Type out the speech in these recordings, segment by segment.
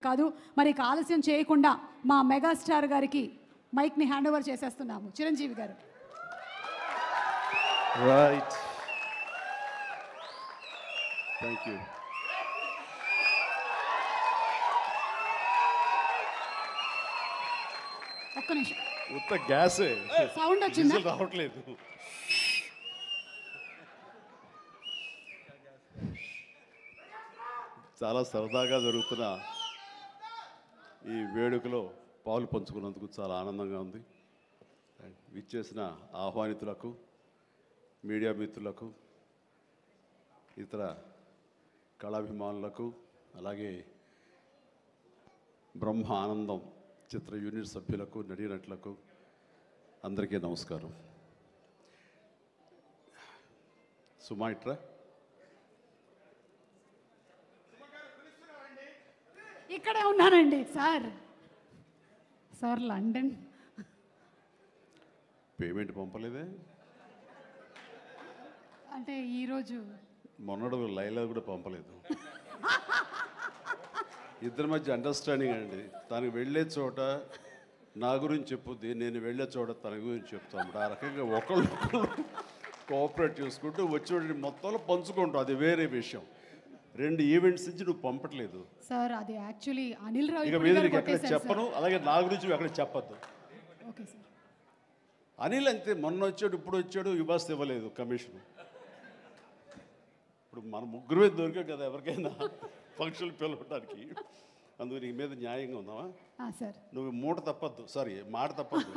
కాదు. మరి ఆలస్యం చేయకుండా మా మెగాస్టార్ గారికి మైక్ని హ్యాండ్ ఓవర్ చేసేస్తున్నాము. చిరంజీవి గారు. Right, thank you. ఒక్క నిమిషం, ఉత్త గ్యాసే, సౌండ్ వచ్చిందా? రావట్లేదు. చాలా సరదాగా జరుగుతున్న ఈ వేడుకలో పాలు పంచుకున్నందుకు చాలా ఆనందంగా ఉంది. విచ్చేసిన ఆహ్వానితులకు, మీడియా మిత్రులకు, ఇతర కళాభిమానులకు, అలాగే బ్రహ్మ ఆనందం చిత్ర యూనిట్ సభ్యులకు, నటీనటులకు అందరికీ నమస్కారం. సుమాయిట్రా ఇక్కడే ఉన్నానండి సార్. సార్ లండన్ పేమెంట్ పంపలేదే? అంటే ఈరోజు మొన్నడు లైలా కూడా పంపలేదు. ఇద్దరి మధ్య అండర్స్టాండింగ్ అండి. తనకు వెళ్ళే చోట నా గురించి చెప్పుద్ది, నేను వెళ్ళే చోట తన గురించి చెప్తాం. ఆ రకంగా ఒకళ్ళు కోఆపరేట్ చేసుకుంటూ వచ్చి మొత్తంలో పంచుకుంటాం. అది వేరే విషయం. 2 ఈవెంట్స్ నుంచి నువ్వు పంపట్లేదు సార్. అది యాక్చువల్లీ అనిల్ రావు ఇక మీద నీకు ఎక్కడ చెప్పను, అలాగే నా గురించి ఎక్కడ చెప్పద్దు. Okay sir. అనిల్ అంతే, మొన్న వచ్చాడు, ఇప్పుడు వచ్చాడు, ఇవ్వాల్సి ఇవ్వలేదు కమిషన్. ఇప్పుడు మన ముగ్గురే దొరికాం కదా ఎవరికైనా ఫంక్షన్ పిలవడానికి. అందుకు నీ మీద న్యాయంగా ఉందామా సార్? నువ్వు మూట తప్పద్దు, సారీ మాట తప్పద్దు.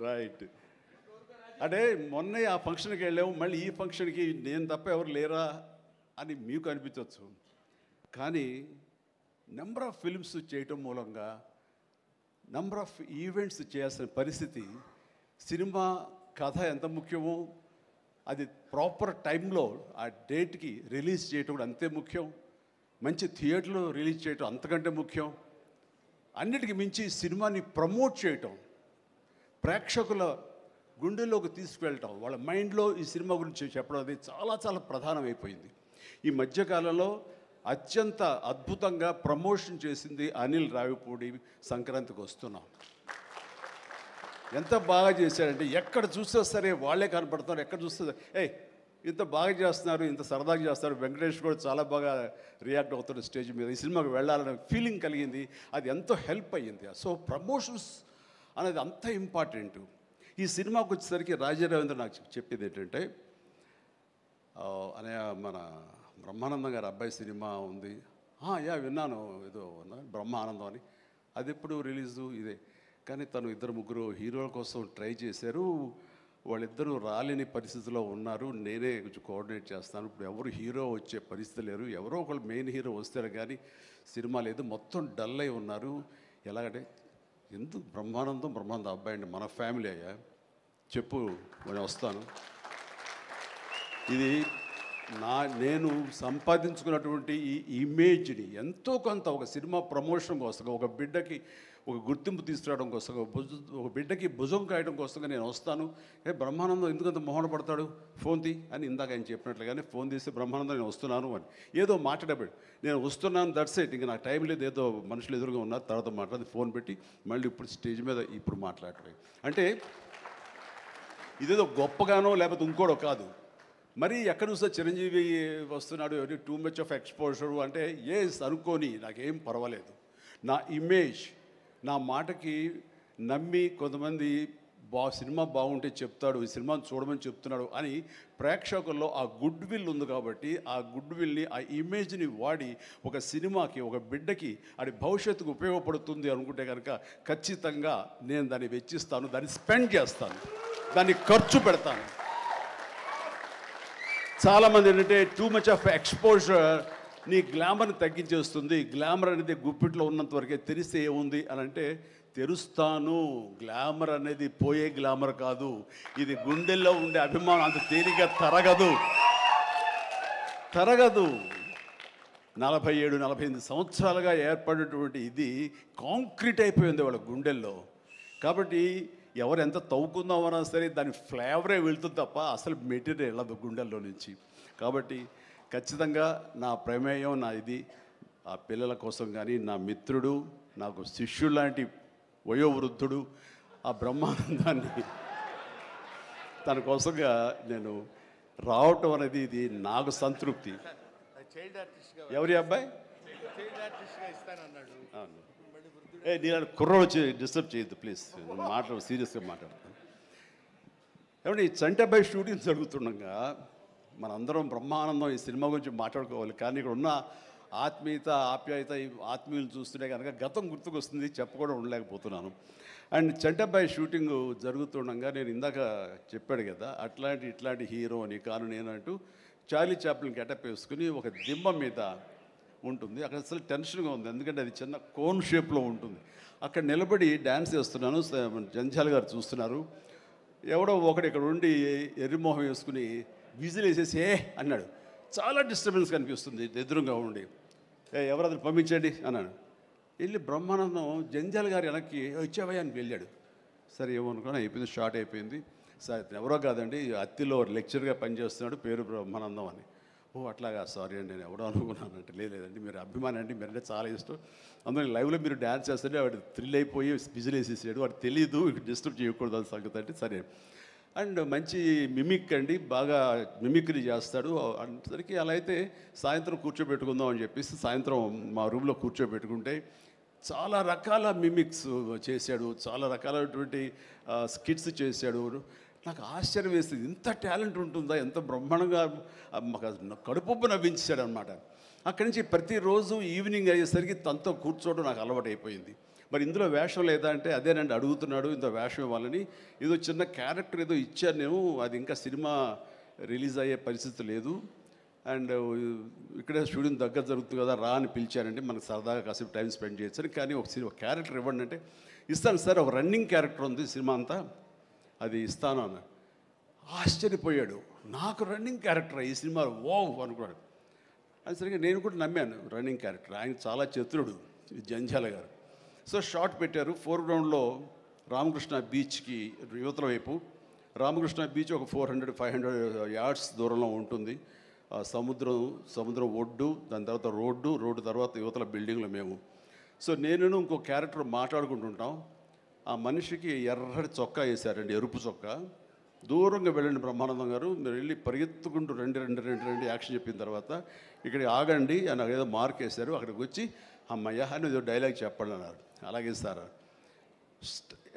రైట్. అంటే మొన్న ఆ ఫంక్షన్కి వెళ్ళాము, మళ్ళీ ఈ ఫంక్షన్కి నేను తప్ప ఎవరు లేరా అని మీకు అనిపించవచ్చు. కానీ నెంబర్ ఆఫ్ ఫిల్మ్స్ చేయటం మూలంగా నెంబర్ ఆఫ్ ఈవెంట్స్ చేయాల్సిన పరిస్థితి, సినిమా కథ ఎంత ముఖ్యమో అది ప్రాపర్ టైంలో ఆ డేట్కి రిలీజ్ చేయటం కూడా అంతే ముఖ్యం. మంచి థియేటర్లో రిలీజ్ చేయటం అంతకంటే ముఖ్యం. అన్నిటికీ మించి సినిమాని ప్రమోట్ చేయటం, ప్రేక్షకుల గుండెల్లోకి తీసుకువెళ్ళటం, వాళ్ళ మైండ్లో ఈ సినిమా గురించి చెప్పడం అది చాలా చాలా ప్రధానమైపోయింది. ఈ మధ్యకాలంలో అత్యంత అద్భుతంగా ప్రమోషన్ చేసింది అనిల్ రావిపూడి. సంక్రాంతికి వస్తున్నాం, ఎంత బాగా చేశారంటే ఎక్కడ చూస్తే సరే వాళ్ళే కనపడుతున్నారు. ఎక్కడ చూస్తే ఇంత బాగా చేస్తున్నారు, ఇంత సరదాగా చేస్తారు. వెంకటేష్ కూడా చాలా బాగా రియాక్ట్ అవుతాడు స్టేజ్ మీద. ఈ సినిమాకి వెళ్ళాలనే ఫీలింగ్ కలిగింది. అది ఎంతో హెల్ప్ అయ్యింది. సో ప్రమోషన్స్ అనేది అంత ఇంపార్టెంట్. ఈ సినిమాకి వచ్చేసరికి రాజా రవీంద్ర నాకు చెప్పేది ఏంటంటే, అనే మన బ్రహ్మానందం గారి అబ్బాయి సినిమా ఉంది. విన్నాను, ఏదో బ్రహ్మానందం అని. అది ఎప్పుడు రిలీజు ఇదే. కానీ తను 2-3 హీరోల కోసం ట్రై చేశారు. వాళ్ళిద్దరూ రాలేని పరిస్థితిలో ఉన్నారు. నేనే కొంచెం కోఆర్డినేట్ చేస్తాను. ఇప్పుడు ఎవరు హీరో వచ్చే పరిస్థితి లేరు. ఎవరో ఒకళ్ళు మెయిన్ హీరో వస్తారు కానీ సినిమా లేదు. మొత్తం డల్ అయి ఉన్నారు. ఎలాగంటే ఎందుకు బ్రహ్మానందం అబ్బాయి అండి, మన ఫ్యామిలీ అయ్యా, చెప్పు నేను వస్తాను. ఇది నేను సంపాదించుకున్నటువంటి ఈ ఇమేజ్ని ఎంతో కొంత ఒక సినిమా ప్రమోషన్ కోసం, ఒక బిడ్డకి ఒక గుర్తింపు తీసుకురావడం కోసం, ఒక బిడ్డకి భుజం కాయడం కోసం నేను వస్తాను. బ్రహ్మానందం ఎందుకంత మొహన పడతాడు, ఫోన్ తీ అని ఇందాక ఆయన చెప్పినట్లుగానే ఫోన్ తీసి బ్రహ్మానందం నేను వస్తున్నాను అని ఏదో మాట్లాడబడి నేను వస్తున్నాను, దట్స్ ఇట్, ఇంకా నాకు టైం లేదు, ఏదో మనుషులు ఎదురుగా ఉన్నారు, తర్వాత మాట్లాడి ఫోన్ పెట్టి మళ్ళీ ఇప్పుడు స్టేజ్ మీద ఇప్పుడు మాట్లాడటం. అంటే ఇదేదో గొప్పగానో లేకపోతే ఇంకోడో కాదు. మరి ఎక్కడ చూస్తే చిరంజీవి వస్తున్నాడు, టూ మచ్ ఆఫ్ ఎక్స్పోజర్ అంటే అనుకోని నాకేం పర్వాలేదు. నా ఇమేజ్, నా మాటకి నమ్మి కొంతమంది సినిమా బాగుంటే చెప్తాడు, ఈ సినిమాను చూడమని చెప్తున్నాడు అని ప్రేక్షకుల్లో ఆ గుడ్ విల్ ఉంది. కాబట్టి ఆ గుడ్ విల్ని, ఆ ఇమేజ్ని వాడి ఒక సినిమాకి, ఒక బిడ్డకి అది భవిష్యత్తుకు ఉపయోగపడుతుంది అనుకుంటే కనుక ఖచ్చితంగా నేను దాన్ని వెచ్చిస్తాను, దాన్ని స్పెండ్ చేస్తాను, దాన్ని ఖర్చు పెడతాను. చాలామంది ఏంటంటే టూ మచ్ ఆఫ్ ఎక్స్పోజర్ నీ గ్లామర్ని తగ్గించేస్తుంది, గ్లామర్ అనేది గుప్పిట్లో ఉన్నంత వరకే, తెలిస్తే ఏముంది అని అంటే తెరుస్తాను. గ్లామర్ అనేది పోయే గ్లామర్ కాదు, ఇది గుండెల్లో ఉండే అభిమానం, అంత తేలిగ్గా తరగదు. 47-48 సంవత్సరాలుగా ఏర్పడినటువంటి ఇది కాంక్రీట్ అయిపోయింది వాళ్ళ గుండెల్లో. కాబట్టి ఎవరు ఎంత తవ్వుకుందామన్నా సరే దాని ఫ్లేవరే వెళ్తుంది తప్ప అసలు మెటీరియల్ వెళ్ళదు గుండెల్లో నుంచి. కాబట్టి ఖచ్చితంగా నా ప్రమేయం, నా ఇది ఆ పిల్లల కోసం కానీ నా మిత్రుడు, నాకు శిష్యుడు లాంటి వయోవృద్ధుడు ఆ బ్రహ్మానందాన్ని తన కోసంగా నేను రావటం అనేది ఇది నాకు సంతృప్తి. ఎవరి అబ్బాయి నేను కుర్రోడు వచ్చి డిస్టర్బ్ చేయొద్దు ప్లీజ్, సీరియస్గా మాట్లాడతాను. ఏమంటే ఈ చంటబ్బాయి షూటింగ్ జరుగుతుండగా మనందరం బ్రహ్మానందం ఈ సినిమా గురించి మాట్లాడుకోవాలి, కానీ ఇక్కడ ఉన్న ఆత్మీయత ఆప్యాయత ఈ ఆత్మీయులు చూస్తుంటే కనుక గతం గుర్తుకొస్తుంది, చెప్పకుండా ఉండలేకపోతున్నాను. అండ్ చంటబ్బాయి షూటింగ్ జరుగుతుండగా నేను ఇందాక చెప్పాడు కదా ఇట్లాంటి హీరో అని కాను నేనంటూ చార్లీ చాప్లిన్ గెటప్ వేసుకుని ఒక దిమ్మ మీద ఉంటుంది. అక్కడ అసలు టెన్షన్గా ఉంది, ఎందుకంటే అది చిన్న కోన్ షేప్లో ఉంటుంది. అక్కడ నిలబడి డ్యాన్స్ చేస్తున్నాను, జంజాల గారు చూస్తున్నారు. ఎవడో ఒకడు ఇక్కడ ఉండి ఎర్రిమోహం వేసుకుని విజిల్ వేసేసి అన్నాడు. చాలా డిస్టర్బెన్స్ కనిపిస్తుంది ఎదురుగా ఉండి. ఎవరది పంపించండి అన్నాడు. వెళ్ళి బ్రహ్మానందం జంజాల గారు వెనక్కి వచ్చావయ్యా అని వెళ్ళాడు. సరే ఏమనుకున్నా అయిపోయింది, షార్ట్ అయిపోయింది. సార్ ఎవరో కాదండి, అత్తిలో లెక్చర్గా పనిచేస్తున్నాడు, పేరు బ్రహ్మానందం అని. ఓ అట్లాగా, సారీ అండి నేను ఎవడో అనుకున్నానంటే. లేదండి మీరు అభిమాని అండి, మీరంటే చాలా ఇష్టం, అందులో లైవ్లో మీరు డ్యాన్స్ చేస్తుంటే వాడు థ్రిల్ అయిపోయి విజిల్ వేసేసాడు, వాడు తెలీదు డిస్టర్బ్ చేయకూడదు అని సంగతి అంటే సరే. అండ్ మంచి మిమిక్ అండి, బాగా మిమిక్రీ చేస్తాడు అందరికీ. అలా అయితే సాయంత్రం కూర్చోబెట్టుకుందాం అని చెప్పేసి సాయంత్రం మా రూమ్లో కూర్చోబెట్టుకుంటే చాలా రకాల మిమిక్స్ చేశాడు, చాలా రకాలైనటువంటి స్కిట్స్ చేశాడు. నాకు ఆశ్చర్యం వేస్తుంది, ఇంత టాలెంట్ ఉంటుందా, ఎంత బ్రహ్మాండంగా కడుపుబ్బు నవ్వించాడు అనమాట. అక్కడి నుంచి ప్రతిరోజు ఈవినింగ్ అయ్యేసరికి తనతో కూర్చోవడం నాకు అలవాటు అయిపోయింది. మరి ఇందులో వేషం లేదా అంటే అదేనండి అడుగుతున్నాడు, ఇంత వేషం ఇవ్వాలని. ఏదో చిన్న క్యారెక్టర్ ఏదో ఇచ్చాను నేను, అది ఇంకా సినిమా రిలీజ్ అయ్యే పరిస్థితి లేదు. అండ్ ఇక్కడే షూటింగ్ దగ్గర జరుగుతుంది కదా రా అని పిలిచారంటే మనకు సరదాగా కాసేపు టైం స్పెండ్ చేయొచ్చు. కానీ ఒక క్యారెక్టర్ ఇవ్వండి అంటే ఇస్తాను సార్, ఒక రన్నింగ్ క్యారెక్టర్ ఉంది సినిమా అంతా, అది ఇస్తాను అన్న. ఆశ్చర్యపోయాడు, నాకు రన్నింగ్ క్యారెక్టర్ ఈ సినిమాలో ఓ అనుకున్నాడు. అది సరిగ్గా నేను కూడా నమ్మాను, రన్నింగ్ క్యారెక్టర్. ఆయన చాలా చతురుడు జంజాల గారు. సో షార్ట్ పెట్టారు. ఫోర్గ్రౌండ్లో రామకృష్ణ బీచ్కి యువతల వైపు, రామకృష్ణ బీచ్ ఒక 400-500 యార్డ్స్ దూరంలో ఉంటుంది. సముద్రం ఒడ్డు, దాని తర్వాత రోడ్డు తర్వాత యువతల బిల్డింగ్లో మేము. సో నేను ఇంకో క్యారెక్టర్ మాట్లాడుకుంటుంటాం. ఆ మనిషికి ఎర్రటి చొక్కా వేశారండి, ఎరుపు చొక్కా. దూరంగా వెళ్ళండి బ్రహ్మానందం గారు, మీరు వెళ్ళి పరిగెత్తుకుంటూ రెండు యాక్షన్ చెప్పిన తర్వాత ఇక్కడ ఆగండి అని ఏదో మార్క్ వేశారు. అక్కడికి వచ్చి అమ్మయ్య అని ఏదో డైలాగ్ చెప్పండి అన్నారు. అలాగే సార్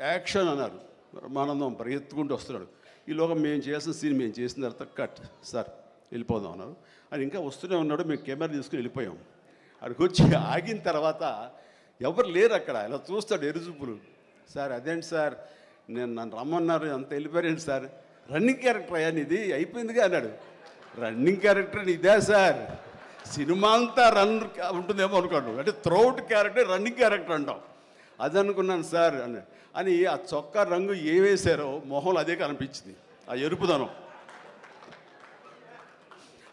యాక్షన్ అన్నారు. బ్రహ్మానందం పరిగెత్తుకుంటూ వస్తున్నాడు. ఈలోగా మేము చేసిన సీన్ మేము చేసిన తర్వాత కట్ సార్ వెళ్ళిపోదాం అన్నారు. అని ఇంకా వస్తూనే ఉన్నాడు. మేము కెమెరా తీసుకుని వెళ్ళిపోయాం. అక్కడికి వచ్చి ఆగిన తర్వాత ఎవరు లేరు అక్కడ. ఇలా చూస్తాడు ఎరుజుపులు. సార్ అదేంటి సార్, నన్ను రమ్మన్నారు, అంత వెళ్ళిపోయారండి సార్. రన్నింగ్ క్యారెక్టర్ అయ్యా ఇది అయిపోయిందిగా అన్నాడు. రన్నింగ్ క్యారెక్టర్ ఇదే సార్, సినిమా అంతా రన్ ఉంటుందేమో అనుకోండి, అంటే త్రౌట్ క్యారెక్టర్ రన్నింగ్ క్యారెక్టర్ అంటాం. అది అనుకున్నాను సార్ అని ఆ చొక్కా రంగు ఏ వేశారో మొహంలో అదే కనిపించింది, ఆ ఎరుపుదనం.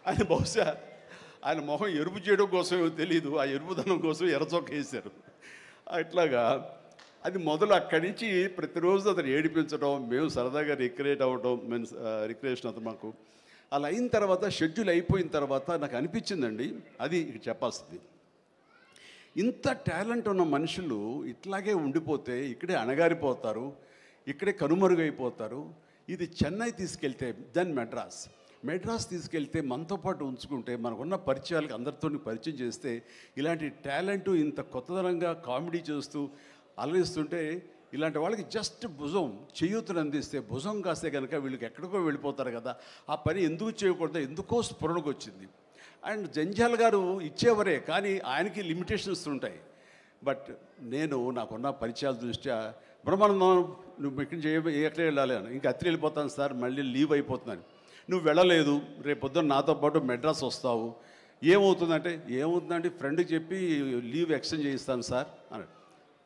ఆయన బహుశా ఆయన మొహం ఎరుపు చేయడం కోసమో తెలియదు, ఆ ఎరుపుదనం కోసం ఎర్రచొక్క వేశారు. ఇట్లాగా అది మొదలు అక్కడి నుంచి ప్రతిరోజు అతను ఏడిపించడం, మేము సరదాగా రిక్రియేట్ అవ్వడం, రిక్రియేషన్ అతను మాకు. అలా అయిన తర్వాత షెడ్యూల్ అయిపోయిన తర్వాత నాకు అనిపించిందండి, అది ఇక్కడ చెప్పాల్సింది, ఇంత టాలెంట్ ఉన్న మనుషులు ఇట్లాగే ఉండిపోతే ఇక్కడే అణగారిపోతారు, ఇక్కడే కనుమరుగైపోతారు. ఇది చెన్నై తీసుకెళ్తే దెన్ మెడ్రాస్ తీసుకెళ్తే మనతో పాటు ఉంచుకుంటే మనకున్న పరిచయాలకు అందరితో పరిచయం చేస్తే ఇలాంటి టాలెంటు ఇంత కొత్తదనంగా కామెడీ చేస్తూ అలరిస్తుంటే ఇలాంటి వాళ్ళకి జస్ట్ భుజం చేయూతను అందిస్తే, భుజం కాస్తే కనుక వీళ్ళకి ఎక్కడికో వెళ్ళిపోతారు కదా. ఆ పని ఎందుకు చేయకూడదు, ఎందుకో స్ఫురణకు వచ్చింది. అండ్ జంజాల్ గారు ఇచ్చేవరే, కానీ ఆయనకి లిమిటేషన్స్ ఉంటాయి. బట్ నాకున్న పరిచయాల దృష్ట్యా బ్రహ్మానందం నువ్వు ఇక్కడి నుంచి ఎక్కడ వెళ్ళాలి అని, ఇంకా అత్రి వెళ్ళిపోతాను సార్, మళ్ళీ లీవ్ అయిపోతున్నాను. నువ్వు వెళ్ళలేదు, రేపు పొద్దున్న నాతో పాటు మెడ్రాస్ వస్తావు, ఏమవుతుందంటే ఫ్రెండ్కి చెప్పి లీవ్ ఎక్స్టెండ్ చేయిస్తాను సార్ అని.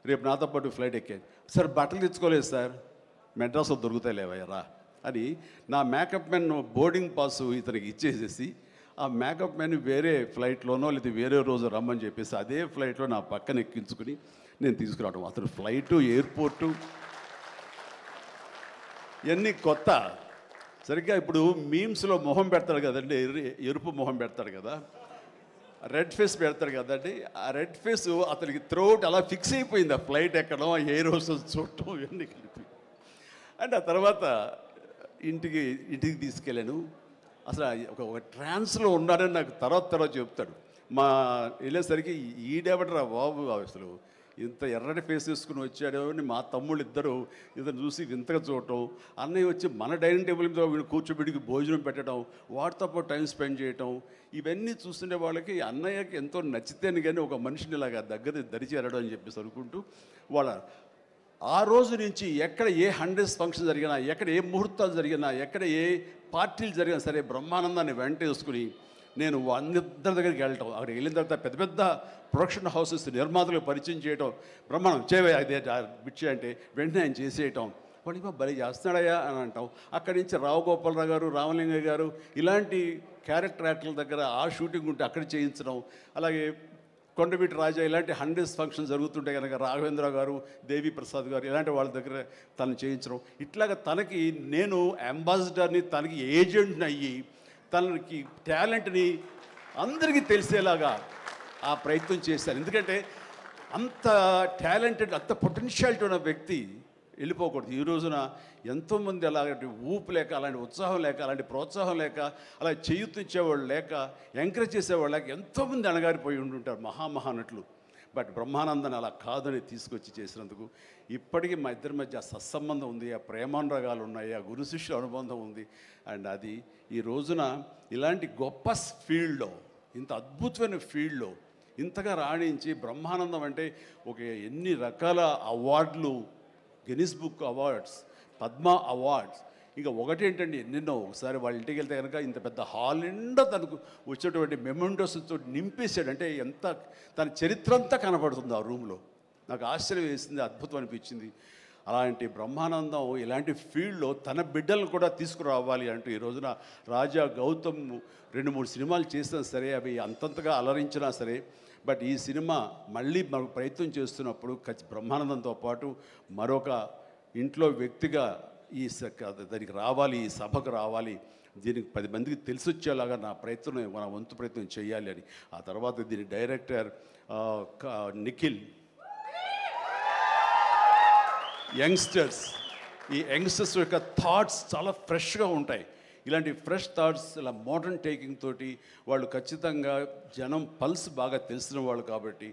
రేపు నాతో పాటు ఫ్లైట్ ఎక్కాను సార్, బట్టలు తెచ్చుకోలేదు సార్, మెడ్రాస్లో దొరుకుతాయి లేవయ్యరా అని నా మేకప్ మ్యాన్ బోర్డింగ్ పాస్ ఇతనికి ఇచ్చేసేసి ఆ మేకప్ మ్యాన్ వేరే ఫ్లైట్లోనో లేదా వేరే రోజు రమ్మని చెప్పేసి అదే ఫ్లైట్లో నా పక్కన ఎక్కించుకుని నేను తీసుకురావడం. అతను ఫ్లైటు, ఎయిర్పోర్టు ఇవన్నీ కొత్త. సరిగ్గా ఇప్పుడు మీమ్స్లో మొహం పెడతాడు కదండి, ఎరుపు మొహం పెడతాడు కదా, రెడ్ ఫేస్ పెడతాడు కదండి, ఆ రెడ్ ఫేస్ అతనికి త్రోట్ అలా ఫిక్స్ అయిపోయింది. ఆ ఫ్లైట్ ఎక్కడం, ఆ ఎయిర్ హోస్టెస్ చూడటం ఇవన్నీ కలిపి. అండ్ ఆ తర్వాత ఇంటికి తీసుకెళ్ళాను. అసలు ఒక ట్రాన్స్లో ఉన్నాడని నాకు తర్వాత చెప్తాడు. మా వెళ్ళేసరికి ఈడెవడరా బాబు అసలు ఇంత ఎర్రటి ఫేస్ వేసుకుని వచ్చాడో అని మా తమ్ముళ్ళు ఇద్దరు చూసి వింతగా చూడటం, అన్నయ్య వచ్చి మన డైనింగ్ టేబుల్ మీద వీడు కూర్చోబెడికి భోజనం పెట్టడం, వాటితో పాటు టైం స్పెండ్ చేయటం, ఇవన్నీ చూస్తుండే వాళ్ళకి అన్నయ్యకి ఎంతో నచ్చితేనే కానీ ఒక మనిషిని ఇలాగా దగ్గర దరిచేరడం అని చెప్పేసి అనుకుంటూ వాళ్ళ ఆ రోజు నుంచి ఎక్కడ ఏ 100th ఫంక్షన్ జరిగినా, ఎక్కడ ఏ ముహూర్తాలు జరిగినా, ఎక్కడ ఏ పార్టీలు జరిగినా సరే బ్రహ్మానందాన్ని వెంట వేసుకుని నేను అందరి దగ్గరికి వెళ్ళటం, అక్కడికి వెళ్ళిన తర్వాత పెద్ద పెద్ద ప్రొడక్షన్ హౌసెస్ నిర్మాతలకు పరిచయం చేయటం, బ్రహ్మాండం చేయవే అదే బిచ్చే అంటే వెంటనే ఆయన చేసేయటం, వాడికి భలే చేస్తున్నాడయ్యా అని అంటాం. అక్కడి నుంచి రావు గోపాలరావు గారు, రామలింగయ్య గారు ఇలాంటి క్యారెక్టర్ యాక్టర్ల దగ్గర ఆ షూటింగ్ ఉంటే అక్కడ చేయించడం, అలాగే కొండవీటి రాజా ఇలాంటి 100th ఫంక్షన్ జరుగుతుంటే కనుక రాఘవేంద్ర గారు, దేవి ప్రసాద్ గారు ఇలాంటి వాళ్ళ దగ్గర తను చేయించడం, ఇట్లాగా తనకి నేను అంబాసిడర్ని, తనకి ఏజెంట్ని అయ్యి తనకి టాలెంట్ని అందరికీ తెలిసేలాగా ఆ ప్రయత్నం చేశాను. ఎందుకంటే అంత టాలెంటెడ్, అంత పొటెన్షియాలిటీ ఉన్న వ్యక్తి వెళ్ళిపోకూడదు. ఈ రోజున ఎంతోమంది అలాంటి ఊపు లేక, అలాంటి ఉత్సాహం లేక, అలాంటి ప్రోత్సాహం లేక, అలా చేయూతిచ్చేవాళ్ళు లేక, ఎంకరేజ్ చేసేవాళ్ళు లేక ఎంతోమంది అణగారిపోయి ఉంటుంటారు మహానటులు. బట్ బ్రహ్మానందన్ అలా కాదని తీసుకొచ్చి చేసినందుకు ఇప్పటికీ మా ఇద్దరి మధ్య సత్సంబంధం ఉంది, ఆ ప్రేమానురాగాలు ఉన్నాయి, ఆ గురు శిష్యుల అనుబంధం ఉంది. అండ్ అది ఈ రోజున ఇలాంటి గొప్ప ఫీల్డ్లో, ఇంత అద్భుతమైన ఫీల్డ్లో ఇంతగా రాణించి బ్రహ్మానందం అంటే ఒక ఎన్ని రకాల అవార్డులు, Guinness book awards, Padma awards, ఇంకా ఒకటేంటండి ఎన్నెన్నో. ఒకసారి వాళ్ళ ఇంటికి వెళ్తే కనుక ఇంత పెద్ద హాల్ నిండా తనకు వచ్చేటువంటి మెమెంటోస్తో నింపేశాడు. అంటే ఎంత తన చరిత్ర అంతా కనపడుతుంది ఆ రూమ్లో. నాకు ఆశ్చర్యం వేసింది, అద్భుతం అనిపించింది. అలాంటి బ్రహ్మానందం ఇలాంటి ఫీల్డ్లో తన బిడ్డలను కూడా తీసుకురావాలి అంటూ ఈ రోజున రాజా గౌతమ్ 2-3 సినిమాలు చేసినా సరే, అవి అంతంతగా అలరించినా సరే, బట్ ఈ సినిమా మళ్ళీ మనకు ప్రయత్నం చేస్తున్నప్పుడు బ్రహ్మానందంతో పాటు మరొక ఇంట్లో వ్యక్తిగా దానికి రావాలి, ఈ సభకు రావాలి, దీనికి 10 మందికి తెలిసొచ్చేలాగా నా వంతు ప్రయత్నం చేయాలి అని. ఆ తర్వాత దీని డైరెక్టర్ నిఖిల్, యంగ్స్టర్స్, ఈ యంగ్స్టర్స్ యొక్క థాట్స్ చాలా ఫ్రెష్గా ఉంటాయి. ఇలాంటి ఫ్రెష్ థాట్స్, ఇలా మోడర్న్ టేకింగ్ తోటి వాళ్ళు ఖచ్చితంగా జనం పల్స్ బాగా తెలిసిన వాళ్ళు కాబట్టి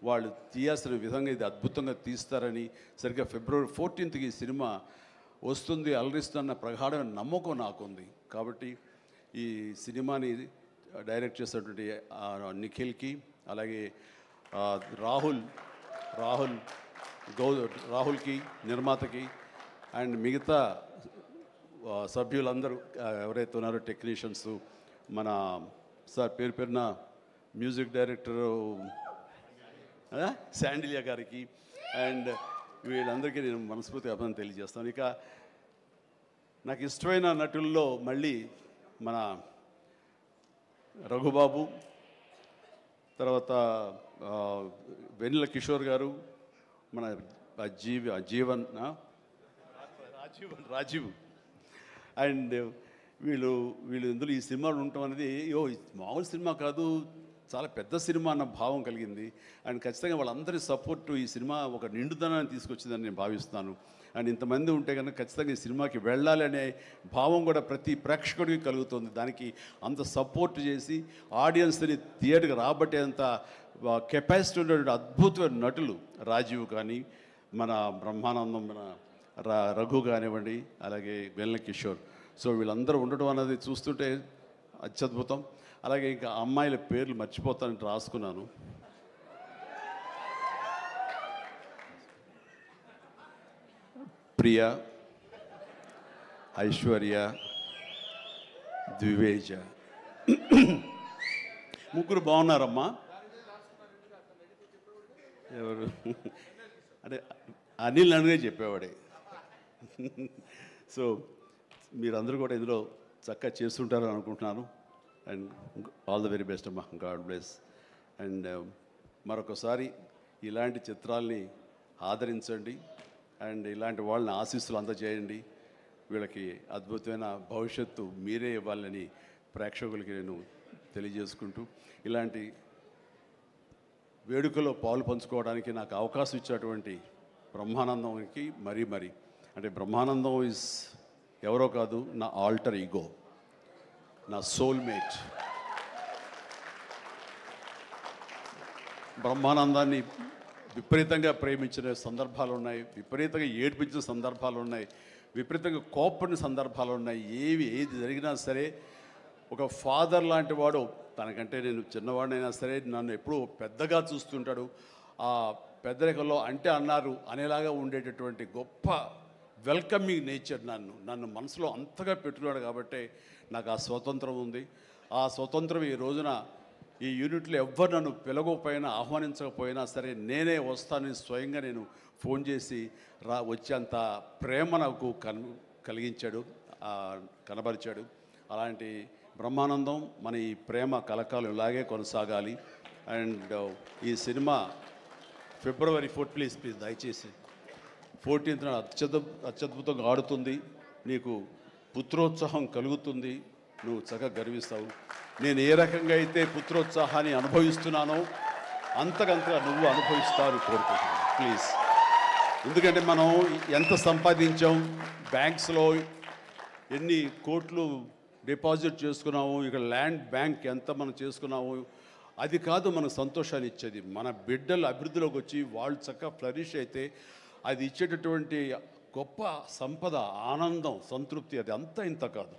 వాళ్ళు తీయాల్సిన విధంగా ఇది అద్భుతంగా తీస్తారని, సరిగ్గా February 14th ఈ సినిమా వస్తుంది, అలరిస్తున్న ప్రగాఢమైన నమ్మకం నాకుంది. కాబట్టి ఈ సినిమాని డైరెక్ట్ చేసినటువంటి నిఖిల్కి, అలాగే రాహుల్కి నిర్మాతకి, అండ్ మిగతా సభ్యులందరూ ఎవరైతే ఉన్నారో టెక్నీషియన్స్, మన సార్ పేరున మ్యూజిక్ డైరెక్టరు శాండిలియా గారికి, అండ్ వీళ్ళందరికీ నేను మనస్ఫూర్తిగా అభినందన తెలియజేస్తాను. ఇక నాకు ఇష్టమైన నటుల్లో మళ్ళీ మన రఘుబాబు, తర్వాత వెన్నెల కిషోర్ గారు, మన రాజీవ్, అండ్ వీళ్ళు ఇందులో ఈ సినిమాలు ఉండటం అనేది మామూలు సినిమా కాదు, చాలా పెద్ద సినిమా అన్న భావం కలిగింది. అండ్ ఖచ్చితంగా వాళ్ళందరి సపోర్టు ఈ సినిమా ఒక నిండుదనాన్ని తీసుకొచ్చిందని నేను భావిస్తున్నాను. అండ్ ఇంతమంది ఉంటే కనుక ఖచ్చితంగా ఈ సినిమాకి వెళ్ళాలి అనే భావం కూడా ప్రతి ప్రేక్షకుడికి కలుగుతుంది. దానికి అంత సపోర్ట్ చేసి ఆడియన్స్ని థియేటర్కి రాబట్టేంత కెపాసిటీ ఉన్నటువంటి అద్భుతమైన నటులు రాజీవ్ కానీ, మన బ్రహ్మానందం, మన రఘు కానివ్వండి, అలాగే వెన్నెల కిషోర్. సో వీళ్ళందరూ ఉండడం అనేది చూస్తుంటే అత్యద్భుతం. అలాగే ఇంకా అమ్మాయిల పేర్లు మర్చిపోతానంటే రాసుకున్నాను. ప్రియ, ఐశ్వర్య, ద్వివేజ, ముగ్గురు బాగున్నారమ్మా. ఎవరు అంటే అనిల్ అనిగా చెప్పేవాడే. సో మీరందరూ కూడా ఇందులో చక్కగా చేస్తుంటారని అనుకుంటున్నాను. And all the very best అమ్మా, గాడ్ బ్లెస్. అండ్ మరొకసారి ఇలాంటి చిత్రాల్ని ఆదరించండి, అండ్ ఇలాంటి వాళ్ళని ఆశీస్సులు అందజేయండి. వీళ్ళకి అద్భుతమైన భవిష్యత్తు మీరే ఇవ్వాలని ప్రేక్షకులకి నేను తెలియజేసుకుంటూ, ఇలాంటి వేడుకలో పాలు పంచుకోవడానికి నాకు అవకాశం ఇచ్చినటువంటి బ్రహ్మానందంకి మరీ అంటే బ్రహ్మానందం ఇస్ ఎవరో కాదు, నా ఆల్టర్ ఈగో, నా సోల్మేట్. బ్రహ్మానందాన్ని విపరీతంగా ప్రేమించిన సందర్భాలు ఉన్నాయి, విపరీతంగా ఏడ్పించిన సందర్భాలు ఉన్నాయి, విపరీతంగా కోపడిన సందర్భాలు ఉన్నాయి. ఏది జరిగినా సరే ఒక ఫాదర్ లాంటి వాడు, తనకంటే నేను చిన్నవాడినైనా సరే నన్ను ఎప్పుడూ పెద్దగా చూస్తుంటాడు. ఆ పెద్దరికంలో అంటే అన్నారు అనేలాగా ఉండేటటువంటి గొప్ప వెల్కమింగ్ నేచర్ నన్ను మనసులో అంతగా పెట్టుకున్నాడు. కాబట్టి నాకు ఆ స్వతంత్రం ఉంది. ఆ స్వతంత్రం ఈ రోజున ఈ యూనిట్లో ఎవ్వరు నన్ను పిలవకపోయినా ఆహ్వానించకపోయినా సరే నేనే వస్తానని స్వయంగా నేను ఫోన్ చేసి వచ్చేంత ప్రేమ నాకు కలిగించాడు, కనబరిచాడు. అలాంటి బ్రహ్మానందం మన ఈ ప్రేమ కలకాలం ఇలాగే కొనసాగాలి. అండ్ ఈ సినిమా February 4th ప్లీజ్ దయచేసి 14th అత్యద్భుతంగా ఆడుతుంది. నీకు పుత్రోత్సాహం కలుగుతుంది, నువ్వు చక్కగా గర్విస్తావు. నేను ఏ రకంగా అయితే పుత్రోత్సాహాన్ని అనుభవిస్తున్నానో అంతకంతగా నువ్వు అనుభవిస్తావు కోరుకుంటున్నాను ప్లీజ్. ఎందుకంటే మనం ఎంత సంపాదించాం, బ్యాంక్స్లో ఎన్ని కోట్లు డిపాజిట్ చేసుకున్నాము, ఇక్కడ ల్యాండ్ బ్యాంక్ ఎంత మనం చేసుకున్నాము, అది కాదు మనకు సంతోషాన్ని ఇచ్చేది. మన బిడ్డలు అభివృద్ధిలోకి వచ్చి వాళ్ళు చక్కగా ఫ్లరిష్ అయితే అది ఇచ్చేటటువంటి గొప్ప సంపద, ఆనందం, సంతృప్తి అది అంతా ఇంత కాదు.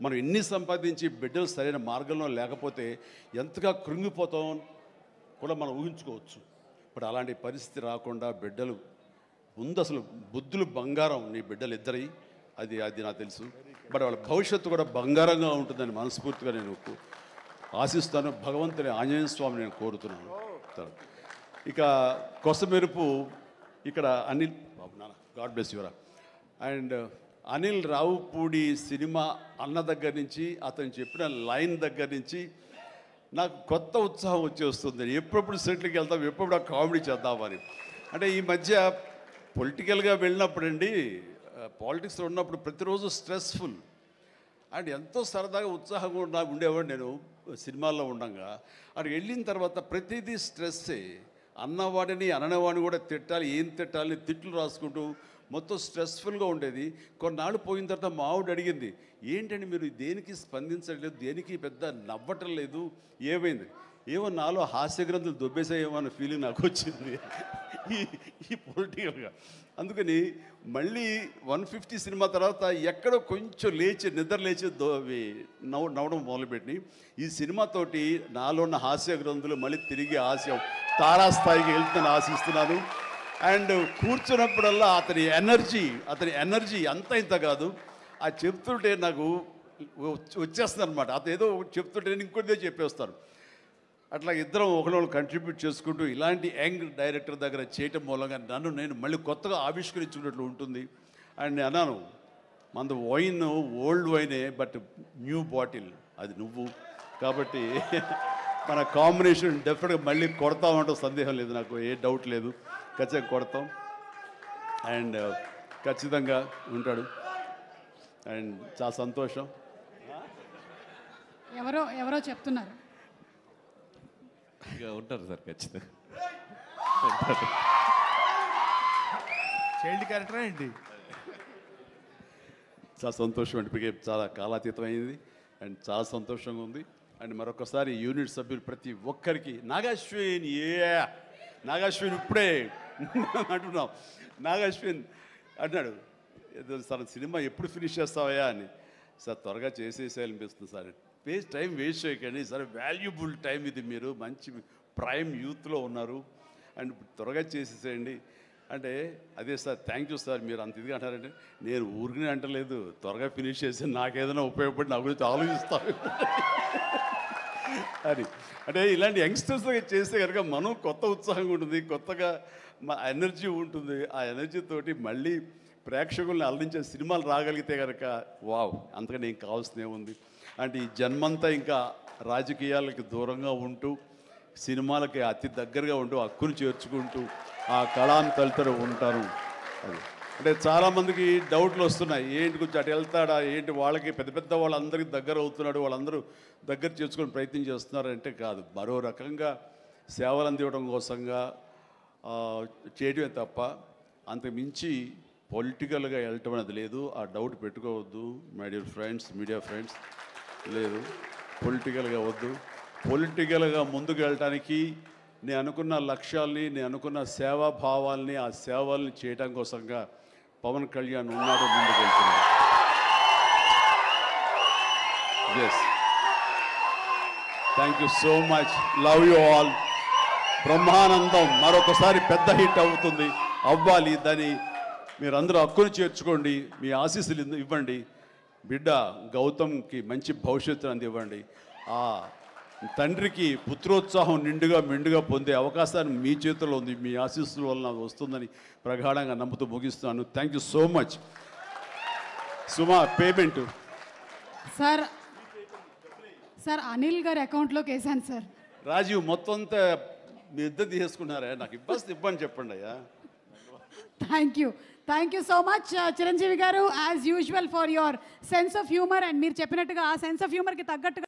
మనం ఎన్ని సంపాదించి బిడ్డలు సరైన మార్గంలో లేకపోతే ఎంతగా కృంగిపోతాం కూడా మనం ఊహించుకోవచ్చు. ఇప్పుడు అలాంటి పరిస్థితి రాకుండా బిడ్డలు ముందు అసలు బుద్ధులు బంగారం నీ బిడ్డలు ఇద్దరి, అది నాకు తెలుసు. బట్ వాళ్ళ భవిష్యత్తు కూడా బంగారంగా ఉంటుందని మనస్ఫూర్తిగా నేను ఆశిస్తాను. భగవంతుని ఆంజనేయ స్వామిని నేను కోరుతున్నాను. ఇక కొసమెరుపు ఇక్కడ అనిల్ బాబు నాన్న గాడ్ బ్లెస్ యువరా. అండ్ అనిల్ రావుపూడి సినిమా అన్న దగ్గర నుంచి అతను చెప్పిన లైన్ దగ్గర నుంచి నాకు కొత్త ఉత్సాహం వచ్చేస్తుంది. ఎప్పుడప్పుడు సెట్లకి వెళ్తాం, ఎప్పుడు ఆ కామెడీ చేద్దామని. అంటే ఈ మధ్య పొలిటికల్గా వెళ్ళినప్పుడండి, పాలిటిక్స్లో ఉన్నప్పుడు ప్రతిరోజు స్ట్రెస్ఫుల్ అండ్ ఎంతో సరదాగా ఉత్సాహంగా ఉండేవాడు నేను సినిమాల్లో ఉండగా. అక్కడికి వెళ్ళిన తర్వాత ప్రతిదీ స్ట్రెస్సే. అన్నవాడిని అననవాడిని కూడా తిట్టాలి, ఏం తిట్టాలి తిట్లు రాసుకుంటూ మొత్తం స్ట్రెస్ఫుల్గా ఉండేది. కొన్నాళ్ళు పోయిన తర్వాత మా ఆవిడ అడిగింది, ఏంటండి మీరు దేనికి స్పందించట్లేదు, దేనికి పెద్ద నవ్వటం లేదు, ఏమైంది? ఏమో నాలో హాస్య గ్రంథులు దొబ్బేసాయేమో అన్న ఫీలింగ్ నాకు వచ్చింది ఈ పొలిటికల్గా. అందుకని మళ్ళీ 150 సినిమా తర్వాత ఎక్కడో కొంచెం నిద్ర లేచి నవ్వడం మొదలుపెట్టి ఈ సినిమాతోటి నాలో ఉన్న హాస్య గ్రంథులు మళ్ళీ తిరిగి హాస్యం తారాస్థాయికి వెళ్తుందని ఆశిస్తున్నాను. అండ్ కూర్చున్నప్పుడల్లా అతని ఎనర్జీ అంత ఇంత కాదు, ఆ చెప్తుంటే నాకు వచ్చేస్తుంది అనమాట. అతను ఏదో చెప్తుంటే నేను ఇంకోటిదే చెప్పేస్తాను. అట్లా ఇద్దరం ఒకళ్ళు కంట్రిబ్యూట్ చేసుకుంటూ ఇలాంటి యంగ్ డైరెక్టర్ దగ్గర చేయటం మూలంగా నేను మళ్ళీ కొత్తగా ఆవిష్కరించుకున్నట్లు ఉంటుంది. అండ్ నేను అన్నాను, మనది వైన్ ఓల్డ్ వైనే, బట్ న్యూ బాటిల్ అది నువ్వు. కాబట్టి మన కాంబినేషన్ డెఫినెట్గా మళ్ళీ కొడతామంటే సందేహం లేదు, నాకు ఏ డౌట్ లేదు, ఖచ్చితంగా కొడతాం. అండ్ ఖచ్చితంగా ఉంటాడు. అండ్ చాలా సంతోషం. ఎవరో చెప్తున్నారు ఉంటారు సార్, ఖచ్చితంగా చైల్డ్ క్యారెక్టర్ ఏంటి? చాలా సంతోషం అండి, ఇప్పటికే చాలా కాలాతీతం అయింది అండ్ చాలా సంతోషంగా ఉంది. అండ్ మరొకసారి యూనిట్ సభ్యులు ప్రతి ఒక్కరికి నాగాశ్విన్ ఇప్పుడే అంటున్నాం. నాగాశ్విన్ అన్నాడు, సార్ సినిమా ఎప్పుడు ఫినిష్ చేస్తావయ్యా అని. సార్ త్వరగా చేసేసేయాలనిపిస్తుంది సార్, టైం వేస్ట్ చేయకండి సార్, వాల్యుబుల్ టైం ఇది, మీరు మంచి ప్రైమ్ యూత్లో ఉన్నారు అండ్ త్వరగా చేసేసేయండి అంటే, అదే సార్ థ్యాంక్ యూ సార్ మీరు అంత ఇదిగా అంటారంటే, నేను ఊరికనే అంటలేదు, త్వరగా ఫినిష్ చేసి నాకేదైనా ఉపయోగపడి నా గురించి ఆలోచిస్తాను అని. అంటే ఇలాంటి యంగ్స్టర్స్ చేస్తే కనుక మనం కొత్త ఉత్సాహంగా ఉంటుంది, కొత్తగా మా ఎనర్జీ ఉంటుంది. ఆ ఎనర్జీతోటి మళ్ళీ ప్రేక్షకుల్ని అలరించే సినిమాలు రాగలిగితే కనుక వావ్, అంతగా నేను కావాల్సినే ఉంది. అంటే ఈ జన్మంతా ఇంకా రాజకీయాలకి దూరంగా ఉంటూ సినిమాలకి అతి దగ్గరగా ఉంటూ హక్కును చేర్చుకుంటూ ఆ కళాన్ని తలుతూ ఉంటారు. అది అంటే చాలామందికి డౌట్లు వస్తున్నాయి, ఏంటి కొంచెం అటు వెళ్తాడా ఏంటి, వాళ్ళకి పెద్ద వాళ్ళందరికీ దగ్గర అవుతున్నాడు, వాళ్ళందరూ దగ్గర చేసుకొని ప్రయత్నం చేస్తున్నారు అంటే కాదు, మరో రకంగా సేవలు అందివ్వడం కోసంగా చేయడమే తప్ప అంతకు మించి పొలిటికల్గా వెళ్ళటం అనేది లేదు. ఆ డౌట్ పెట్టుకోవద్దు my dear friends, media friends. లేదు, పొలిటికల్గా వద్దు. పొలిటికల్గా ముందుకు వెళ్ళటానికి నేను అనుకున్న లక్ష్యాల్ని, నేను అనుకున్న సేవాభావాల్ని, ఆ సేవల్ని చేయడం కోసంగా పవన్ కళ్యాణ్ ఉన్నాడు, ముందుకు వెళ్తున్నాడు. Yes, thank you so much, love you all. Brahmanandam మరొకసారి పెద్ద హిట్ అవుతుంది, అవ్వాలి. దాన్ని మీరందరూ హక్కును చేర్చుకోండి, మీ ఆశీస్సులు ఇవ్వండి. బిడ్డ గౌతమ్కి మంచి భవిష్యత్తు అందివ్వండి. ఆ తండ్రికి పుత్రోత్సాహం మెండుగా పొందే అవకాశాన్ని మీ చేతిలో ఉంది. మీ ఆశీస్సుల వలన వస్తుందని ప్రగాఢంగా నమ్ముతూ ముగిస్తున్నాను. Thank you so much. Suma, payment sir Anil గారి అకౌంట్లోకి వేసాను సార్. రాజీవ్, మొత్తం అంతా మీ ఇద్దరు తీసుకున్నారా? నాకు ఇబ్బంది చెప్పండి అయ్యా. Thank you so much Chiranjeevi garu, as usual for your sense of humour. And మీరు చెప్పినట్టుగా ఆ సెన్స్ ఆఫ్ హ్యూమర్కి తగ్గట్టుగా